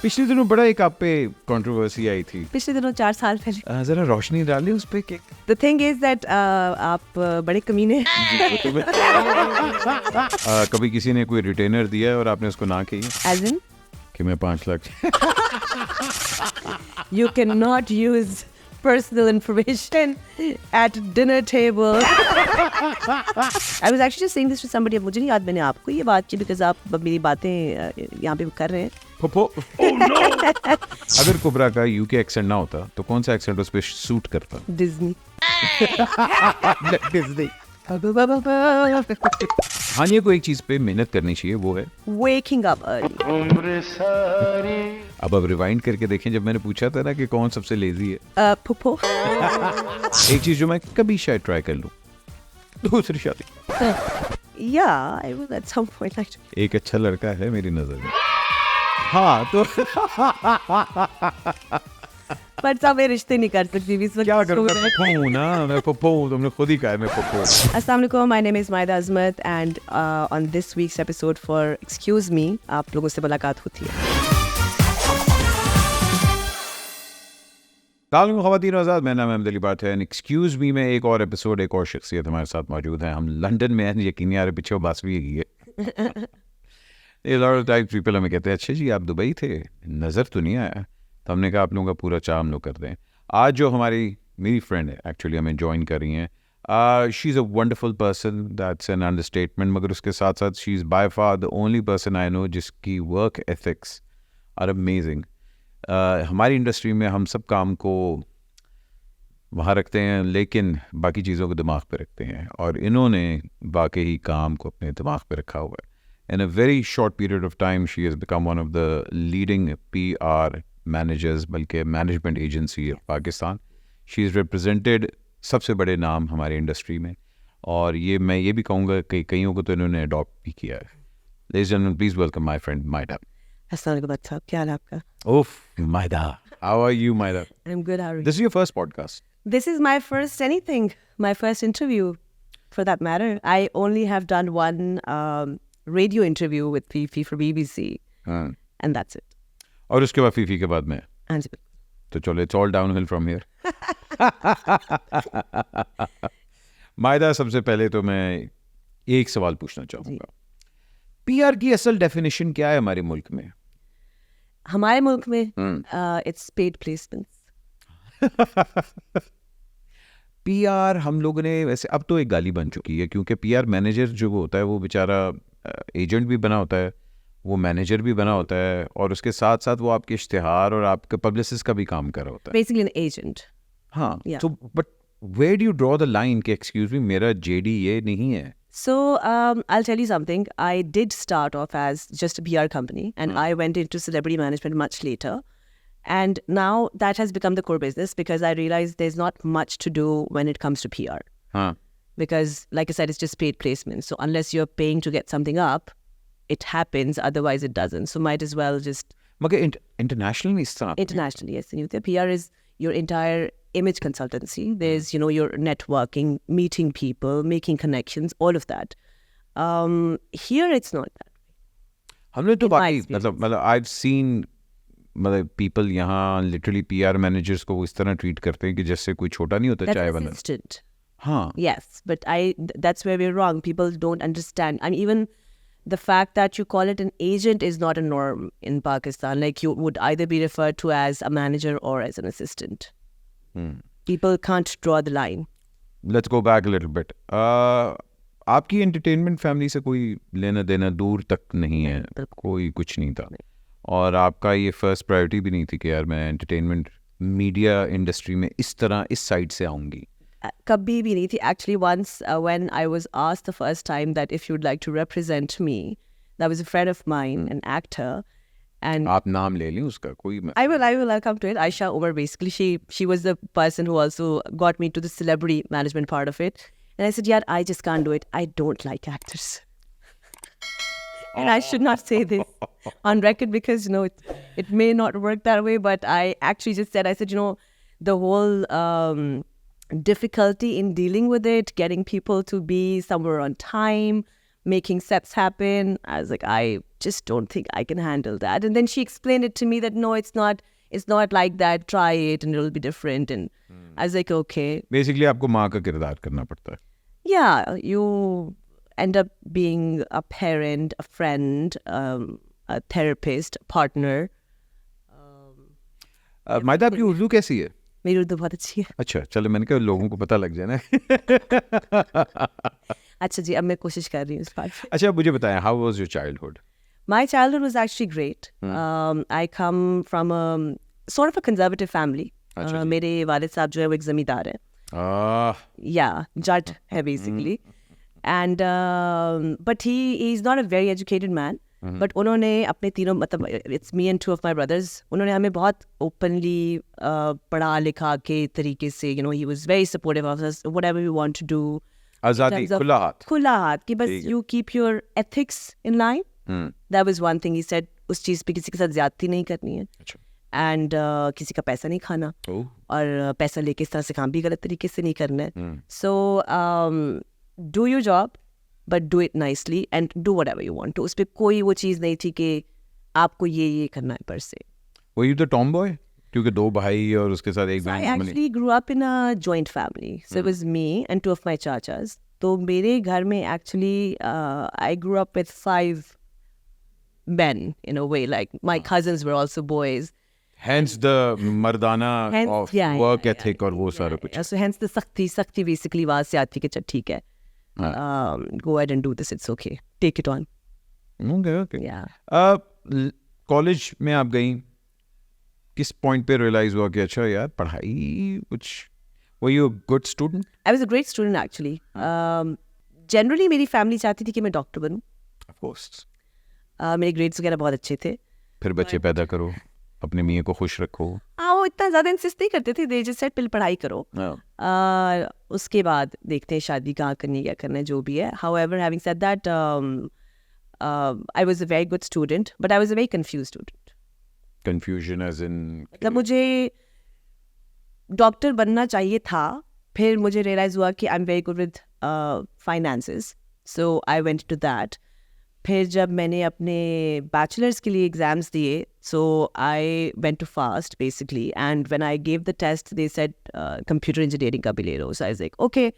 पिछले दिनों बड़ा एक आप पे कंट्रोवर्सी आई थी, पिछले दिनों 4 साल पहले. जरा रोशनी डाली उस पे कि The thing is that आप बड़े कमीने हैं. कभी किसी ने कोई रिटेनर दिया है और आपने उसको ना की As in, कि मैं 5 lakh you cannot use personal information at dinner table. I was actually just saying this to somebody. अब मुझे नहीं याद मैंने आपको ये बात की because आप मेरी बातें यहाँ पे कर रहे हैं. अगर कुबरा का यूके एक्सेंट ना होता तो कौन सा एक्सेंट उस पे सूट करता? Disney. डिज्नी. हाँ, ये कोई एक चीज पे मेहनत करनी चाहिए, वो है Waking up early. अब रिवाइंड करके देखें, जब मैंने पूछा था ना कि कौन सबसे लेजी है, Pupo. एक चीज जो मैं कभी शायद ट्राई कर लूं, दूसरी शादी. Yeah, I will at some point like to. एक अच्छा लड़का है मेरी नजर में. हाँ तो पर सब मैं रिश्ते नहीं कर सकती इस वक्त. क्या करूँ? मैं पप्पू हूँ ना, मैं पप्पू हूँ. तुमने खुद ही कहा है मैं पप्पू हूँ. Assalamu alaikum, my name is Maida Azmat and on this week's episode for Excuse Me, आप लोगों से मुलाकात होती है. तालिम ख़वातीन आज़ाद, मेरा नाम अहमद अली बात है. एक्सक्यूज़ मी में एक और एपिसोड, एक और शख्सियत हमारे साथ मौजूद है. हम लंदन में हैं, यकीन नहीं आ रहा पीछे वो बात भी है. ये लॉट ऑफ टाइम्स पीपल हमें कहते हैं अच्छा जी आप दुबई थे, नज़र तो नहीं आया. तो हमने कहा आप लोगों का पूरा चाह हम लोग कर दें. आज जो हमारी मेरी फ्रेंड है एक्चुअली हमें ज्वाइन कर रही हैं, she is a wonderful person, that's an understatement. मगर उसके साथ साथ she is by far the only person I know जिसकी वर्क एथिक्स आर अमेजिंग. हमारी इंडस्ट्री में हम सब काम को वहाँ रखते हैं लेकिन बाकी चीज़ों को दिमाग पे रखते हैं, और इन्होंने वाकई ही काम को अपने दिमाग पे रखा हुआ है. In a very short period of time, she has become one of the leading PR managers, बल्कि management agency of Pakistan. She is represented सबसे बड़े नाम हमारे इंडस्ट्री में, और मैं ये भी कहूँगा कि कईयों को तो इन्होंने अडॉप्ट भी किया है. Ladies and gentlemen, please welcome my friend Maida. अस्सलाम वालेकुम साहब, क्या हाल है आपका? Oof, Maida. How are you, Maida? I'm good, how are you? This is your first podcast. This is my first anything, my first interview for that matter. I only have done one radio interview with Fifi for BBC, हाँ. and that's it. और उसके बाद Phi Phi के बाद में हाँ जी. तो चलो it's all downhill from here. Maida, सबसे पहले तो मैं एक सवाल पूछना चाहूँगा. पीआर की असल डेफिनेशन क्या है हमारे मुल्क में? हमारे मुल्क में it's paid placements. पीआर हम लोगों ने वैसे अब तो एक गाली बन चुकी है, क्योंकि पीआर मैनेजर जो होता है वो बेचारा एजेंट भी बना होता है, वो मैनेजर भी बना होता है, और उसके साथ साथ वो आपके इश्तिहार और आपके पब्लिसिस्ट का भी काम कर रहा होता है. Basically an agent. हाँ. Yeah. तो but where do you draw the line कि एक्सक्यूज मी मेरा जेडी ये नहीं है? So I'll tell you something. I did start off as just a PR company, and I went into celebrity management much later. And now that has become the core business because I realized there's not much to do when it comes to PR. हाँ. Because, like I said, it's just paid placement. So unless you're paying to get something up, it happens. Otherwise, it doesn't. So might as well just... मगर international में इस तरह Internationally, yes. And the PR is your entire image consultancy. There's, your networking, meeting people, making connections, all of that. Here, it's not that. हमने तो In my बाकी experience. मतलब I've seen people यहाँ literally PR managers को इस तरह treat करते हैं कि जैसे कोई छोटा नहीं होता चाय That's वाला. assistant. हाँ. Yes, but that's where we're wrong. People don't understand. I mean, even the fact that you call it an agent is not a norm in Pakistan. Like, you would either be referred to as a manager or as an assistant. People can't draw the line. Let's go back a little bit. आपकी entertainment family से कोई लेना देना दूर तक नहीं है, कोई कुछ नहीं था, और आपका ये फर्स्ट प्रायोरिटी भी नहीं थी कि यार मैं एंटरटेनमेंट मीडिया इंडस्ट्री में इस तरह इस साइड से आऊँगी? Kabhi bhi nahi thi. Actually, once when I was asked the first time that if you'd like to represent me, that was a friend of mine, an actor, and आप नाम ले लें उसका कोई I will. I'll come to it. Aisha Umar, basically, she was the person who also got me to the celebrity management part of it. And I said, yeah, I just can't do it. I don't like actors. And I should not say this on record because, it may not work that way. But I actually just said, the whole difficulty in dealing with it, getting people to be somewhere on time, making sets happen. I was like, I just don't think I can handle that. And then she explained it to me that no, it's not like that. Try it and it'll be different. And I was like, okay. Basically आपको माँ का किरदार करना पड़ता है. Yeah, you end up being a parent, a friend, a therapist, a partner. मायदा आपकी उर्दू कैसी है? मेरी उर्दू बहुत अच्छी है. अच्छा चलो मैंने कहा लोगों को पता लग जाए ना. अच्छा जी, अब मैं कोशिश कर रही हूँ इस बात पे. अच्छा मुझे बताएं, how was your childhood? My childhood was actually great. I come from a sort of a conservative family. मेरे वालिद साहब जो है वो एक जमींदार है. Yeah, Jat है basically. And but he's not a very educated man. But उन्होंने अपने तीनों मतलब it's me and two of my brothers. उन्होंने हमें बहुत openly पढ़ा लिखा के तरीके से, you know, he was very supportive of us, whatever we want to do. आज़ादी, खुला हाथ. खुला हाथ कि बस you keep your ethics in line. That was one thing he said. उस चीज़ पे किसी के साथ ज्यादती नहीं करनी है. एंड किसी का पैसा नहीं खाना. और पैसा लेके इस तरह से काम भी गलत तरीके से नहीं करना है. So do your job but do it nicely and do whatever you want to. उस पर कोई वो चीज़ नहीं थी कि आपको ये करना है पर से. Were you the tomboy? क्योंकि दो भाई और उसके साथ एक बहन. I actually grew up in a joint family. So it was me and two of my chachas. तो मेरे घर में actually I grew up with 5 men in a way. Like my cousins were also boys. Hence the mardana of work ethic और वो सारा कुछ. So hence the sakti basically वहाँ से आती कि चल ठीक है. Go ahead and do this. It's okay. Take it on. Okay. Yeah. College में आप गई, किस पॉइंट पे रियलाइज हुआ कि अच्छा यार पढ़ाई कुछ. Were you a good student? I was a great student actually. Generally मेरी फैमिली चाहती थी कि मैं डॉक्टर बनूं. Of course. मेरे ग्रेड्स वगैरह बहुत अच्छे थे. फिर बच्चे पैदा करो, अपने मियाँ को खुश रखो. हाँ, वो इतना ज़्यादा इंसिस्ट नहीं करते थे. दे जस्ट सेड पहले पढ़ाई करो. उसके बाद देखते हैं शादी कहाँ करनी है, क्या करना है, जो भी है. However, having said that, I was a very good student, but I was a very confused student. Confusion as in? मतलब मुझे डॉक्टर बनना चाहिए था. फिर मुझे रियलाइज हुआ कि I am very good with finances, so I went to that. फिर जब मैंने अपने बैचलर्स के लिए एग्जाम्स दिए, so I went to FAST basically. And when I gave the test they said computer engineering का भी ले लो. So I was like okay.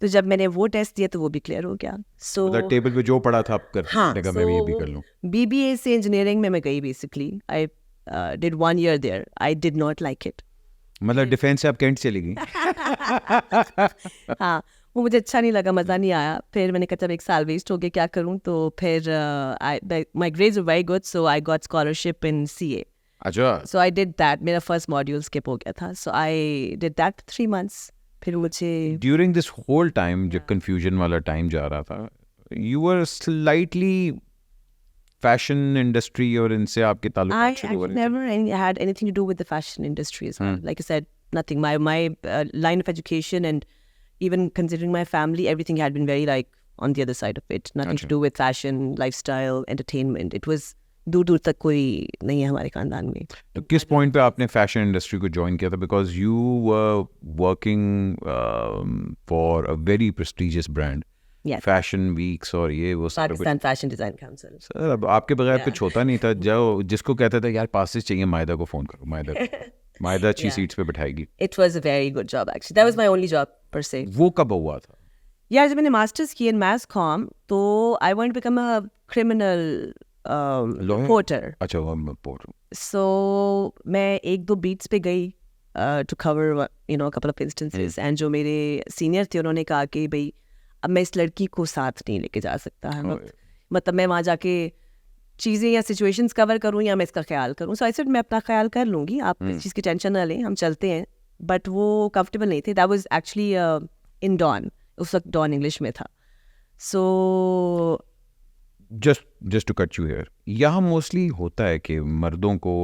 तो जब मैंने वो टेस्ट दिया तो वो भी क्लियर हो गया. सो टेबल पे जो पढ़ा था आप कर. हाँ, मैं ये भी कर लूं. BBA से इंजीनियरिंग में मैं गई basically. I did 1 year there. I did not like it. मतलब डिफेंस से आप कैंट चली गई. हाँ, वो मुझे अच्छा नहीं लगा, मज़ा नहीं आया. फिर मैंने कहा चल 1 साल वेस्ट हो गया, क्या करूँ. तो फिर my grades were very good, so I got scholarship in CA. अच्छा. So I did that. मेरा फर्स्ट मॉड्यूल स्किप हो गया था. So I did that 3 months. फिर मुझे ड्यूरिंग दिस होल टाइम जब कंफ्यूजन वाला टाइम जा रहा था, you were slightly fashion industry और इनसे आपके ताल्लुक शुरू हो रहे थे. I never had anything to do with the fashion industry as well. Like I said, nothing. My line of education and even considering my family, everything had been very like on the other side of it. Nothing to do with fashion, lifestyle, entertainment. It was दूर तक कोई नहीं है हमारे खानदान में. तो किस पॉइंट पे आपने फैशन इंडस्ट्री को ज्वाइन किया था? Because you were working for a very prestigious brand. Fashion weeks और ये वो सारा कुछ. Pakistan fashion design council. Sir अब आपके बगैर कुछ होता नहीं था. जो जिसको कहता था यार पासेस चाहिए, मायदा को फोन करो, मायदा अच्छी सीट्स पे बैठाएगी. It was a very good job actually. That was my only job per se. वो कब हुआ था? यार जब मैंने मास्टर्स किया इन mass comm, तो I wanted to become a criminal reporter. अच्छा, reporter. So मैं 1-2 beats पे गई to cover you know a couple of instances. And जो मेरे senior थे उन्होंने कहा कि भाई अब मैं इस लड़की को साथ नहीं लेके जा सकता है. मतलब मैं वहाँ जाके चीज़ें या सिचुएशंस कवर करूँ या मैं इसका ख्याल करूँ. सो आई सेड मैं अपना ख्याल कर लूँगी, आप इस चीज़ की टेंशन ना लें, हम चलते हैं. बट वो कंफर्टेबल नहीं थे. That was actually in Dawn. उस वक्त डॉन इंग्लिश में था. So just to cut you here, यहाँ मोस्टली होता है कि मर्दों को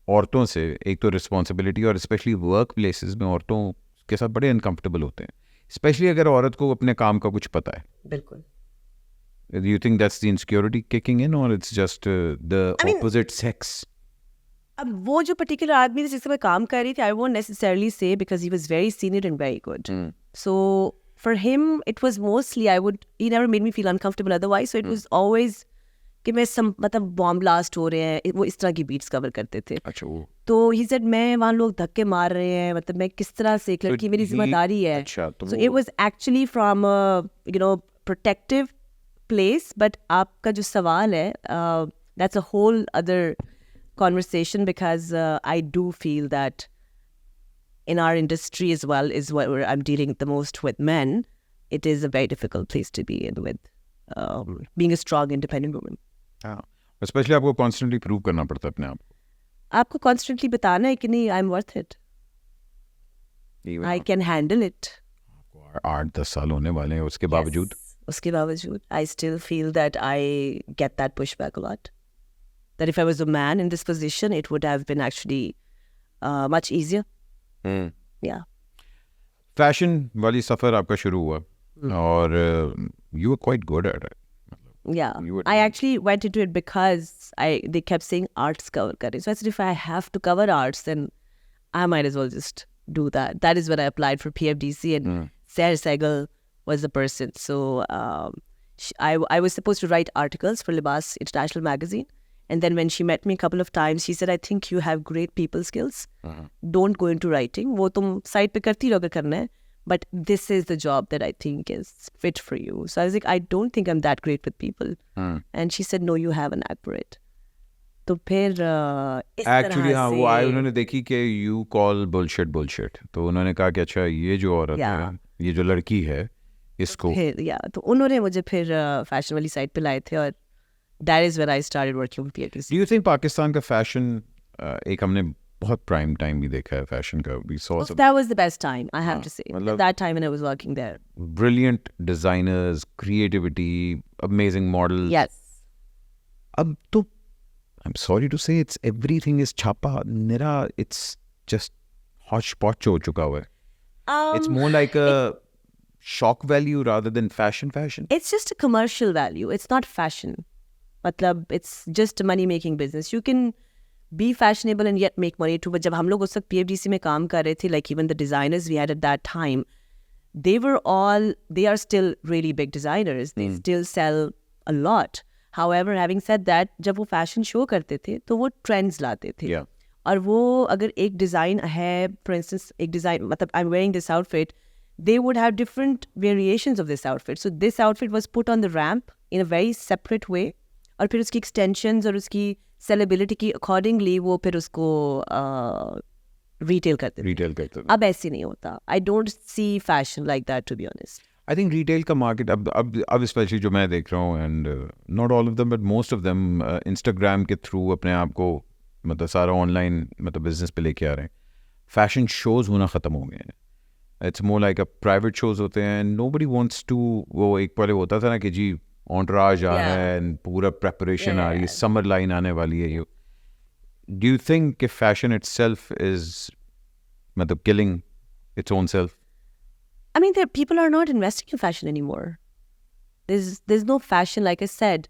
औरतों से एक तो रिस्पॉन्सिबिलिटी, और स्पेशली वर्क प्लेसेस में औरतों के साथ बड़े अनकम्फर्टेबल होते हैं, स्पेशली अगर औरत को अपने काम का कुछ पता है. बिल्कुल. Do you think that's the insecurity kicking in, or it's just the opposite sex? अब वो जो पर्टिकुलर आदमी था जिससे मैं काम कर रही थी, I won't necessarily say because he was very senior and very good. So for him, it was mostly he never made me feel uncomfortable otherwise. So it was always कि मैं मतलब बॉम्ब ब्लास्ट हो रहे हैं, वो इस तरह की बीट्स कवर करते थे. अच्छा वो तो ही सेड मैं वहाँ लोग धक्के मार रहे हैं, मतलब मैं किस तरह से, एक लड़की मेरी जिम्मेदारी है. अच्छा तो so it was actually from protective place. But आपका जो सवाल है, that's a whole other conversation, because I do feel that in our industry as well is where I'm dealing the most with men. It is a very difficult place to be in with being a strong independent woman. हाँ, specially आपको constantly prove करना पड़ता है अपने आप आपको constantly बताना है कि नहीं, I'm worth it, Even I can handle it. आपको 8-10 साल होने वाले हैं उसके बावजूद उसके बावजूद I still feel that I get that pushback a lot. That if I was a man in this position, it would have been actually much easier. Yeah. Fashion वाली सफ़र आपका शुरू हुआ और you were quite good at it Yeah, You would- I actually went into it because they kept saying arts cover kare. So I said, if I have to cover arts, then I might as well just do that. That is when I applied for PFDC, and Sarah Sehgal was the person. So I was supposed to write articles for Libas International Magazine. And then when she met me a couple of times, she said, I think you have great people skills. Don't go into writing. वो तुम side पे करती रहो अगर करना है. But this is the job that I think is fit for you. So I was like, I don't think I'm that great with people. And she said, no, you have an act for it. तो फिर इस actually तरह हाँ से वो आए उन्होंने देखी कि यू कॉल बुलशिट तो उन्होंने कहा कि अच्छा ये जो औरत है ये जो लड़की है इसको फिर तो उन्होंने मुझे फिर फैशन वाली साइड पे लाए थे, और that is when I started working with PFDC. Do you think Pakistan का फैशन एक हमने बहुत प्राइम टाइम भी देखा है फैशन का we saw some That was the best time, I have to say. मतलब- At that time when I was working there. Brilliant designers creativity amazing model Yes. अब तो आई एम सॉरी टू से it's everything is छापा निरा it's just Hooch पॉच हो चुका हुआ है it's more like a shock value rather than fashion. It's just a commercial value. It's not fashion. मतलब it's just a money making business. You can be fashionable and yet make money too. But जब हम लोग उस वक्त PFDC में काम कर रहे थे, like even the designers we had at that time, they are still really big designers. They still sell a lot. However, having said that, जब वो fashion show करते थे तो वो trends लाते थे. Yeah. और वो अगर एक डिज़ाइन है, for instance एक डिज़ाइन, मतलब I'm wearing this outfit, they would have different variations of this outfit. So this outfit was put on the ramp in a very separate way. और फिर उसकी extensions और उसकी sellability की accordingly वो फिर उसको retail करते थे. Retail करते थे. अब ऐसे नहीं होता. I don't see fashion like that, to be honest. I think retail का market अब especially जो मैं देख रहा हूँ and not all of them but most of them Instagram के through अपने आप को मतलब सारा online मतलब business पे लेके आ रहे हैं. Fashion shows होना ख़त्म हो गए हैं. It's more like a private shows होते हैं and nobody wants to वो एक पहले होता था ना कि जी entourage आ रहा है and पूरा preparation आ रही है, summer line आने वाली है. Do you think कि fashion itself is मतलब killing its own self? I mean, people are not investing in fashion anymore. There's no fashion, like I said.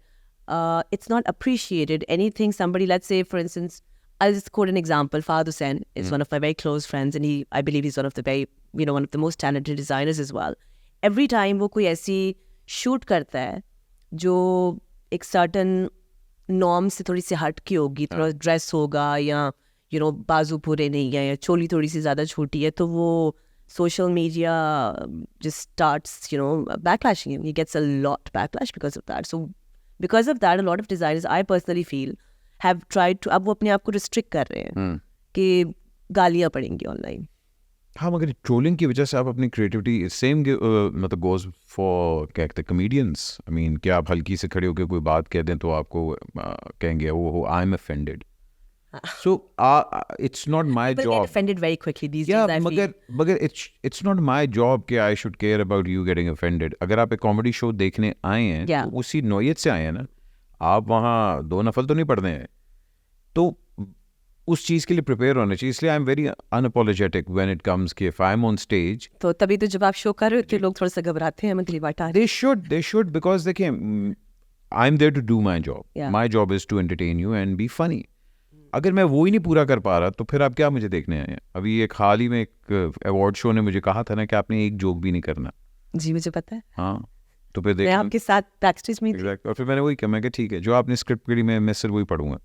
It's not appreciated. Anything somebody, let's say, for instance, I'll just quote an example. Fahad Hussain is one of my very close friends, and I believe he's one of the most talented designers as well. Every time वो कोई ऐसी shoot करता है जो एक certain norm से थोड़ी सी हट की होगी, थोड़ा dress होगा या बाजू पूरे नहीं है या चोली थोड़ी सी ज़्यादा छोटी है, तो वो social media just starts, backlashing him. He gets a lot backlash because of that. So because of that, a lot of designers, I personally feel, have tried to, अब वो अपने आप को restrict कर रहे हैं कि गालियाँ पड़ेंगी online. हाँ मगर ट्रोलिंग की वजह से आप अपनी क्रिएटिविटी सेम मतलब गोज फॉर क्या कहते हैं कमेडियंस. आई मीन कि आप हल्की से खड़े होकर कोई बात कह दें तो आपको कहेंगे वो I am offended. So it's not my People job. get offended very quickly these Yeah, days. I feel. मगर it's not my job कि I should care about you getting offended. अगर आप एक कॉमेडी शो देखने आए हैं तो उसी नौयत से आए हैं ना, आप वहाँ दो नफल तो नहीं पढ़ने हैं, तो उस चीज़ के लिए प्रिपेयर होना चाहिए. इसलिए I am very unapologetic when it comes कि if I am on stage. तो तभी तो जब आप शो कर रहे होते लोग थोड़ा सा घबराते हैं, monthly Bata. They should because देखिए I'm there to do my job. Yeah. My job is to entertain you and be funny. अगर मैं वो ही नहीं पूरा कर पा रहा तो फिर आप क्या मुझे देखने आए हैं. अभी एक हाल ही में एक अवार्ड शो ने मुझे कहा था ना कि आपने एक जोक भी नहीं करना. जी मुझे पता है. हाँ तो फिर मैं देखना आपके साथ बैकस्टेज में थी. एग्जैक्ट, और फिर मैंने वही कहा, मैं कि ठीक है जो आपने स्क्रिप्ट करी मैं सिर्फ वही पढ़ूंगा.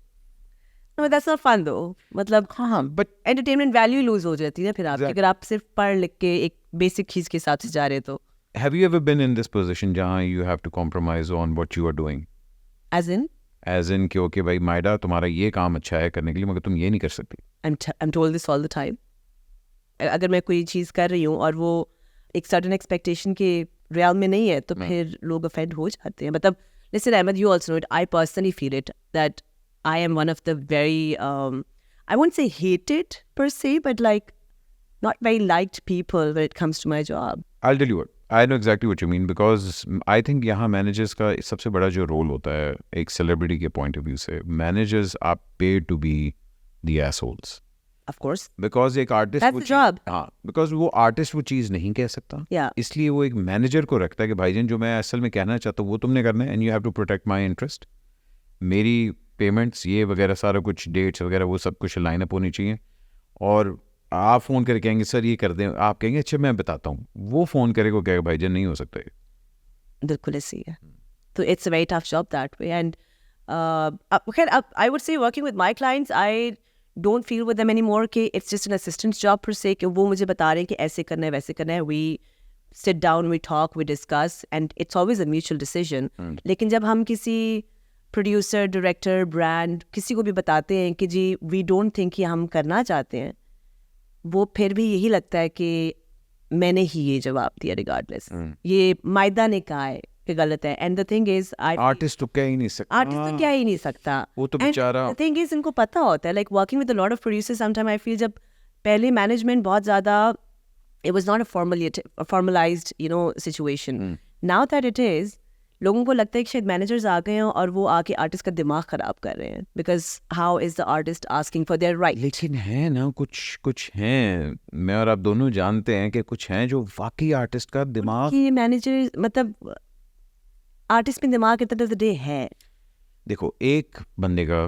No, that's not fun though. मतलब हाँ बट एंटरटेनमेंट वैल्यू लूज हो जाती है फिर आपकी, Exactly. अगर आप सिर्फ पढ़ लिख के एक बेसिक चीज के हिसाब से जा रहे हो तो. Have you ever been in this position जहाँ you have to compromise on what you are doing, As in, as in कि ओके भाई मायडा तुम्हारा ये काम अच्छा है करने के लिए मगर तुम ये नहीं कर सकती. I'm told this all the time. अगर मैं कोई चीज़ कर रही हूँ और वो एक सर्टन एक्सपेक्टेशन के रियल में नहीं है तो फिर लोग ऑफेंड हो जाते हैं. मतलब listen Ahmed, you also know it, I personally feel it that I am one of the very I won't say hated per se, but like not very liked people when it comes to my job. I'll tell you what, I know exactly what you mean because I think यहाँ managers का सबसे बड़ा जो role होता है एक celebrity के point of view से, managers are paid to be the assholes. Of course. Because एक artist That's the job. हाँ, because वो artist वो चीज़ नहीं कह सकता. Yeah. इसलिए वो एक मैनेजर को रखता है कि भाईजान जो मैं असल में कहना चाहता हूँ वो तुमने करना है, and you have to protect my interest. मेरी पेमेंट्स ये वगैरह सारा कुछ डेट्स वगैरह वो सब कुछ लाइन अप होनी चाहिए. और आप फ़ोन करके कहेंगे सर ये कर दें, आप कहेंगे अच्छा मैं बताता हूँ, वो फ़ोन करेगा कहेगा भाईजान नहीं हो सकता ये. बिल्कुल ऐसी है. तो it's a very tough job that way. And I would say working with my clients, I don't feel with them anymore कि it's just an assistant job per se, कि वो मुझे बता रहे हैं कि ऐसे करना है वैसे करना है. We sit down, we talk, we discuss, and it's always a mutual decision. लेकिन जब हम किसी प्रोड्यूसर, डायरेक्टर, ब्रांड किसी को भी बताते हैं कि जी we don't think कि हम करना चाहते हैं, वो फिर भी यही लगता है कि मैंने ही ये जवाब दिया रिगार्डलेस. ये मायदा ने कहा है कि गलत है. And the thing is artist तो कह ही नहीं सकता. आर्टिस्ट तो क्या ही नहीं सकता. वो तो बेचारा. द थिंग इज इनको पता होता है, like working with a lot of producers sometime I feel जब पहले मैनेजमेंट बहुत ज़्यादा it was not a formalised situation. Now that it is, लोगों को लगता है कि शायद मैनेजर्स आ गए हैं और वो आके आर्टिस्ट का दिमाग ख़राब कर रहे हैं, because how is the artist asking for their right. लेकिन है ना कुछ हैं, मैं और आप दोनों जानते हैं कि कुछ हैं जो वाकई आर्टिस्ट का दिमाग. कि मैनेजर मतलब आर्टिस्ट में दिमाग at the end of the day है. देखो एक बंदे का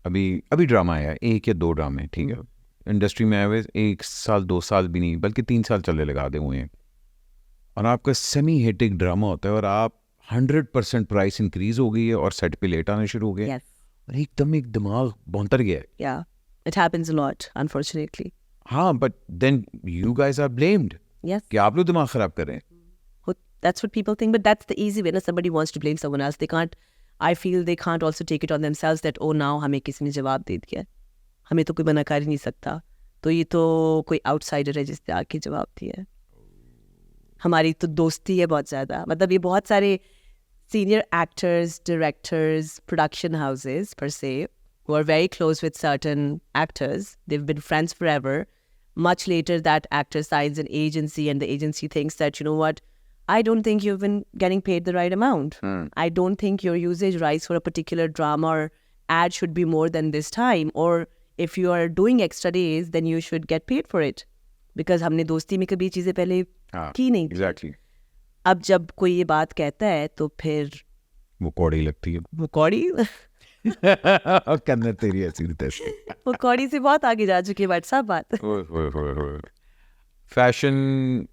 अभी ड्रामा आया, 1 या 2 ड्रामे, ठीक है, इंडस्ट्री में आए हुए 1 साल 2 साल भी नहीं बल्कि 3 साल चले लगा दे हुए हैं, और आपका सेमी हिटिक ड्रामा होता है और आप 100% प्राइस इंक्रीज हो गई है और सेट पे लेट आने शुरू हो गए. Yes. और एकदम एक दिमाग भौंतर गया है. Yeah, it happens a lot, unfortunately. हाँ but then you guys are blamed Yes. कि आप लोग दिमाग खराब कर रहे हैं. That's what people think, but that's the easy way. If somebody wants to blame someone else, they can't. I feel they can't also take it on themselves that oh now हमें किसी ने जवाब दे दिया, हमें तो कोई मना कर ही नहीं सकता, तो ये तो कोई आउटसाइडर है जिसने आके जवाब दिया है. हमारी तो दोस्ती है बहुत ज़्यादा. मतलब ये बहुत सारे senior actors, directors, production houses per se, who are very close with certain actors. They've been friends forever. Much later, that actor signs an agency, and the agency thinks that, you know what, I don't think you've been getting paid the right amount. I don't think your usage rights for a particular drama or ad should be more than this time. Or if you are doing extra days, then you should get paid for it. Because हमने दोस्ती में कभी चीज़ें पहले की नहीं. Exactly. अब जब कोई ये बात कहता है तो फिर वो कौड़ी लगती है. वो कौड़ी करना तेरी ऐसी तैसी. वो कौड़ी से बहुत आगे जा चुकी है, बट सब बात. फैशन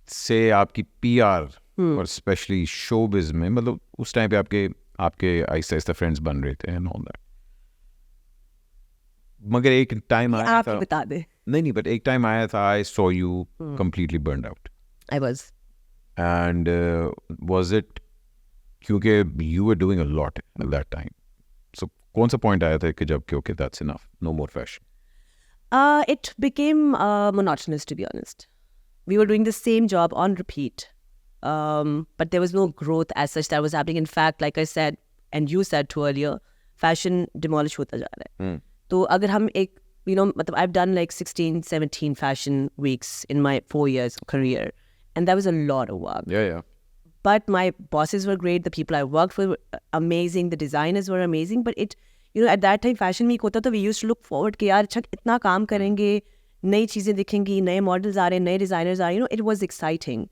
से आपकी पीआर और स्पेशली शोबिज में, मतलब उस टाइम पे आपके आहिस्ता आहिस्ता फ्रेंड्स बन रहे थे एंड ऑल दैट, मगर एक टाइम आया आप था. बता दे. नहीं बट एक टाइम आया था, I saw you completely burned out. I was. And was it क्योंकि you were doing a lot at that time, सो कौन सा पॉइंट आया था कि जब कि okay that's enough, no more fashion? It became monotonous, to be honest. We were doing the same job on repeat, but there was no growth as such that was happening. In fact, like I said, and you said too earlier, fashion demolish होता जा रहा है. तो अगर हम एक, मतलब I've done like 16, 17 fashion weeks in my 4 years career, and that was a lot of work. Yeah. But my bosses were great, the people I worked with were amazing, the designers were amazing, but it, at that time fashion week होता तो we used to look forward कि यार अच्छा इतना काम करेंगे, नई चीज़ें दिखेंगी, नए मॉडल्स आ रहे हैं, नए डिज़ाइनर्स आ रहे हैं, it was exciting.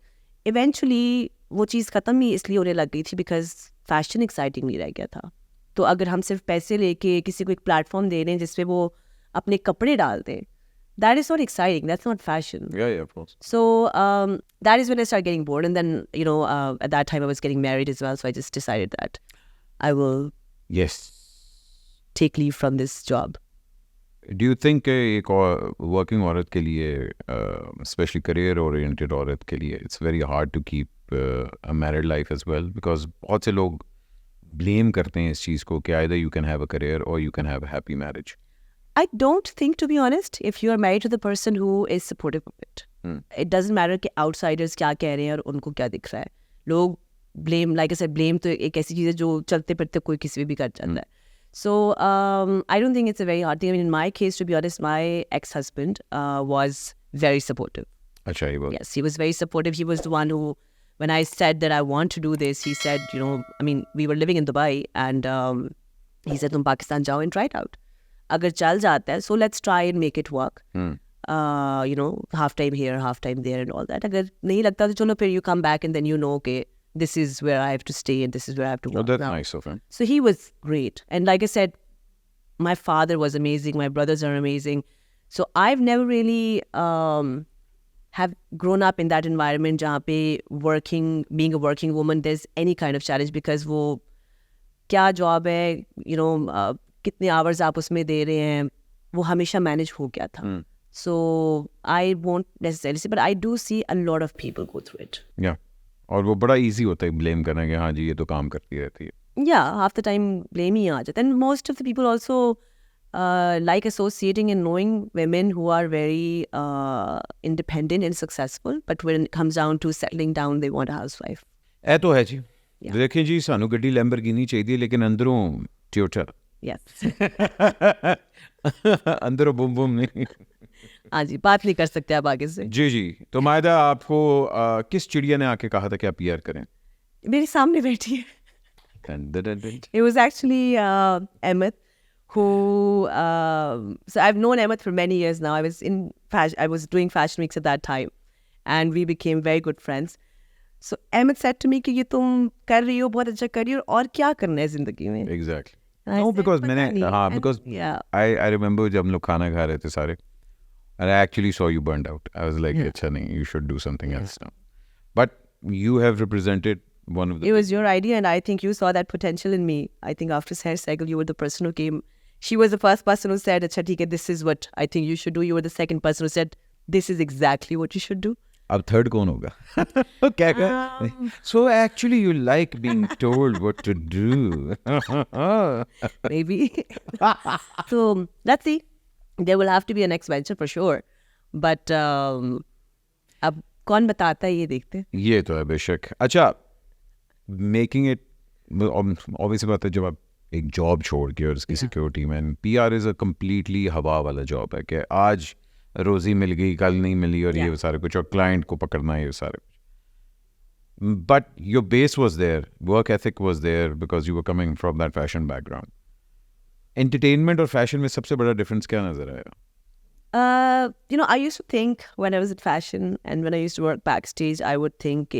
Eventually वो चीज़ ख़त्म ही इसलिए होने लग गई थी because fashion exciting नहीं रह गया था. तो अगर हम सिर्फ पैसे लेके किसी को एक प्लेटफॉर्म दे रहे हैं जिसपे वो अपने कपड़े डाल दें, that is not exciting. That's not fashion. Yeah, of course. So that is when I started getting bored. And then, at that time I was getting married as well. So I just decided that I will Yes. take leave from this job. Do you think एक working औरत के लिए, especially career oriented औरत के लिए, it's very hard to keep a married life as well, because बहुत से लोग blame करते हैं इस चीज़ को कि either you can have a career or you can have a happy marriage. I don't think, to be honest, if you are married to the person who is supportive of it, it doesn't matter कि outsiders क्या कह रहे हैं और उनको क्या दिख रहा है. लोग blame, like I said, blame तो एक ऐसी चीज़ है जो चलते फिरते कोई किसी पे भी कर जाता है. So I don't think it's a very hard thing. I mean, in my case, to be honest, my ex-husband was very supportive. अच्छा, ये बात. Yes, he was very supportive. He was the one who, when I said that I want to do this, he said, I mean, we were living in Dubai, and he said, तुम पाकिस्तान जाओ and try it out. अगर चल जाता है, so let's try and make it work. Half time here, half time there and all that. अगर नहीं लगता तो चलो फिर you come back and then you know, okay, this is where I have to stay and this is where I have to work. Oh, that's now. nice of him. So he was great. And like I said, my father was amazing. My brothers are amazing. So I've never really have grown up in that environment जहाँ पे being a working woman, there's any kind of challenge, because वो क्या job है, कितने hours आप उसमें दे रहे हैं, वो हमेशा manage हो गया था. So I won't necessarily say, but I do see a lot of people go through it. Yeah. और वो बड़ा easy होता है blame करना कि हाँ जी ये तो काम करती रहती है. Yeah, half the time blame ही आ जाता है. And most of the people also like associating and knowing women who are very independent and successful, but when it comes down to settling down, they want a housewife. ਇਹ तो है जी. देखें जी, ਸਾਨੂੰ ਗੱਡੀ Lamborghini ਚਾਹੀਦੀ, लेकिन अंदरों Toyota. Yes. अंदरों बुम बुम नहीं. हाँ जी, बात नहीं कर सकते आप आगे से. जी जी. तो मायदा, आपको किस चिड़िया ने आके कहा था कि आप PR करें? मेरे सामने बैठी है. It was actually Emmett, who so I've known Emmett for many years now. I was doing fashion weeks at that time, and we became very good friends. So Emmett said to me कि ये तुम कर रही हो, बहुत अच्छा कर रही हो, और क्या करना है जिंदगी में? Exactly. And I No, said, because "पता मैंने नहीं." हाँ, And because yeah, I remember जब हम लोग खाना खा रहे थे सारे, and I actually saw you burned out. I was like, अच्छा नहीं, you should do something else now. But you have represented one of the. it was your idea, and I think you saw that potential in me. I think after Hair Cycle, you were the person who came. She was the first person who said, "अच्छा ठीक है, this is what I think you should do." You were the second person who said, "This is exactly what you should do." अब third कौन होगा? क्या क्या? So actually you like being told what to do. Maybe. So let's see. There will have to be a next venture for sure. But अब कौन बताता है ये देखते हैं. ये तो है बेशक. अच्छा, making it obviously बात है, जब आप एक जॉब छोड़ के और इसकी सिक्योरिटी में, PR is a completely हवा वाला जॉब है कि आज रोजी मिल गई, कल नहीं मिली, और ये सारे कुछ, और क्लाइंट को पकड़ना, ये सारे कुछ. But your base was there, work ethic was there, because you were coming from that fashion background. Entertainment और fashion में सबसे बड़ा difference क्या नजर आया? I used to think when I was in fashion and when I used to work backstage, I would think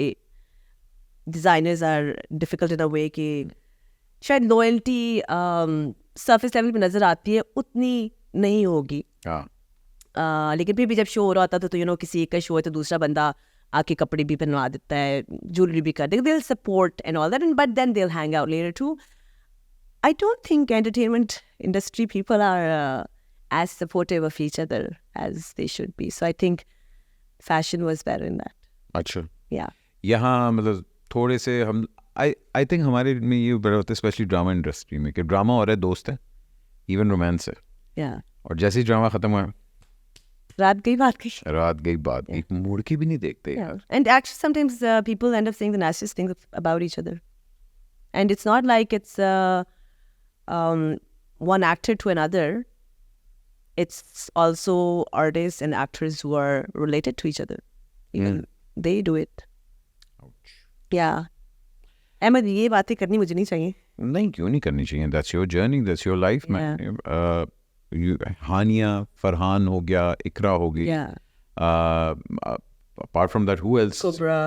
designers are difficult in a way कि शायद loyalty surface level पे नजर आती है, उतनी नहीं होगी. हाँ. लेकिन फिर भी जब शो हो रहा होता तो किसी एक का शो है तो दूसरा बंदा आके कपड़े भी पहनवा देता है, ज्वेलरी भी कर देगा. They'll support and all that, but then they'll hang out later too. I don't think entertainment industry people are as supportive of each other as they should be. So I think fashion was better in that. अच्छा. Yeah. यहाँ मतलब थोड़े से हम I think हमारे में ये बड़ा होता है, स्पेशली ड्रामा इंडस्ट्री में, कि ड्रामा हो रहा है, दोस्त है, इवन रोमांस है, Yeah. और जैसे ही ड्रामा खत्म हुआ, रात गई बात गई. रात गई बात गई, मुड़ के भी नहीं देखते. Yeah. And actually sometimes people end up saying the nastiest things about each other. And it's not like it's one actor to another. It's also artists and actors who are related to each other. Even they do it. Ouch. Yeah. Ahmad, ये बातें करनी मुझे नहीं चाहिए. नहीं, क्यों नहीं करनी चाहिए? That's your journey, that's your life, man. हानिया, फरहान हो गया, इकरा हो गई. Yeah. Apart from that, who else? Kubra,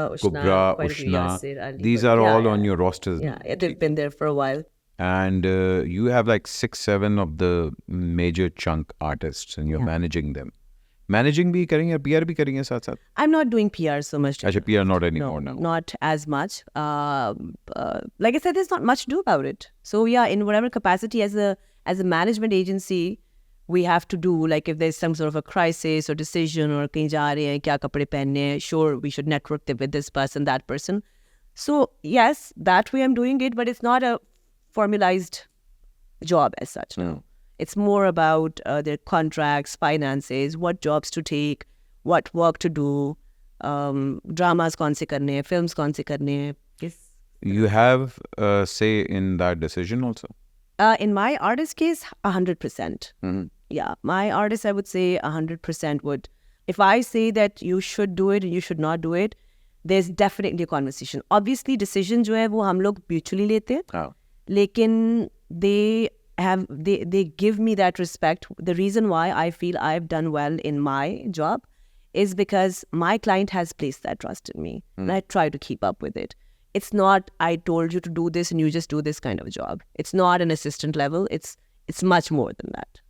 Ushna. These are all on your rosters. Yeah, they've been there for a while. And you have like 6-7 of the major chunk artists, and you're managing them. Managing भी करेंगे, PR भी करेंगे साथ साथ? I'm not doing PR so much. अच्छा, PR not No, anymore now. not as much. Like I said, there's not much to do about it. So yeah, in whatever capacity as a management agency, we have to do, like if there's some sort of a crisis or decision or कहीं जा रहे हैं, क्या कपड़े पहनने हैं, sure we should network with this person, that person. So yes, that way I'm doing it, but it's not a formalized job as such. No. It's more about their contracts, finances, what jobs to take, what work to do, dramas कौन से करने हैं, films कौन से करने हैं. Yes. You have say in that decision also? In my artist case, 100%. Yeah, my artist, I would say 100% would. If I say that you should do it and you should not do it, there's definitely a conversation. Obviously, decision जो है वो हम लोग mutually लेते हैं. हाँ. लेकिन they give me that respect. The reason why I feel I've done well in my job is because my client has placed that trust in me. And I try to keep up with it. It's not, I told you to do this and you just do this kind of a job. It's not an assistant level. It's much more than that.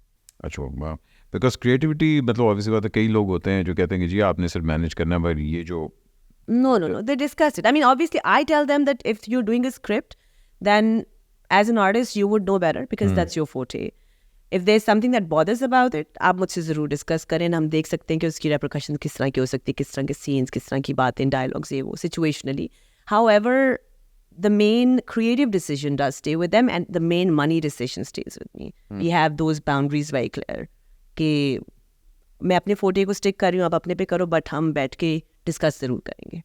अच्छा, वाह. Because creativity मतलब obviously बात है, कई लोग होते हैं जो कहते हैं कि जी आपने सिर्फ मैनेज करना है, पर ये जो No. They discuss it. I mean, obviously, I tell them that if you're doing a script, then as an artist, you would know better because that's your forte. If there's something that bothers about it, आप मुझसे ज़रूर discuss करें. हम देख सकते हैं कि उसकी रेपरकशन किस तरह की हो सकती है, किस तरह के सीन्स, किस तरह की बातें, डायलॉग्स, ये वो situationally. However, the main creative decision does stay with them and the main money decision stays with me. We have those boundaries very clear. कि मैं अपने फोटे को स्टिक कर रही हूँ, आप अपने पे करो, बट हम बैठ के डिस्कस ज़रूर करेंगे.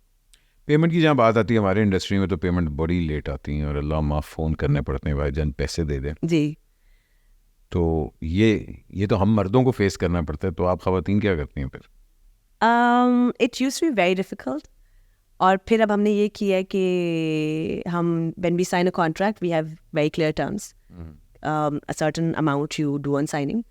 पेमेंट की जहाँ बात आती है हमारे इंडस्ट्री में, तो पेमेंट बड़ी लेट आती है और अल्लाह माफ़ फ़ोन करने पड़ते हैं, भाईजान पैसे दे दें. जी. तो ये तो हम मर्दों को फेस करना पड़ता है, तो आप ख़वातीन क्या करती हैं फिर? It used to be very difficult. और फिर अब हमने ये किया है कि हम when we sign a contract, we have very clear terms. A certain amount you do on signing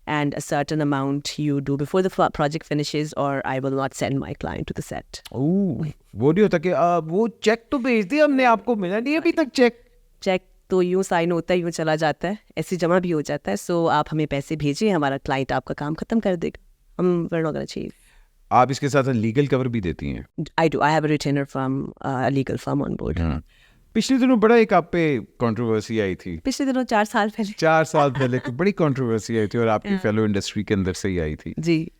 and a certain amount you do before the project finishes, or I will not send my client to the set. वो नहीं होता कि वो check तो भेज दिया हमने, आपको मिला नहीं अभी तक चेक? चेक तो यूँ साइन होता है, यूँ चला जाता है, ऐसे जमा भी हो जाता है. सो आप हमें पैसे भेजिए, हमारा क्लाइंट आपका काम खत्म कर देगा. हम we're not gonna achieve. आप इसके साथ लीगल कवर भी देती हैं? I do. I have a retainer from a legal firm on board. पिछले दिनों बड़ा एक आप पे कंट्रोवर्सी आई थी. पिछले दिनों 4 साल पहले. 4 साल पहले बड़ी कंट्रोवर्सी आई थी और आपकी फेलो इंडस्ट्री के अंदर से ही आई थी. जी.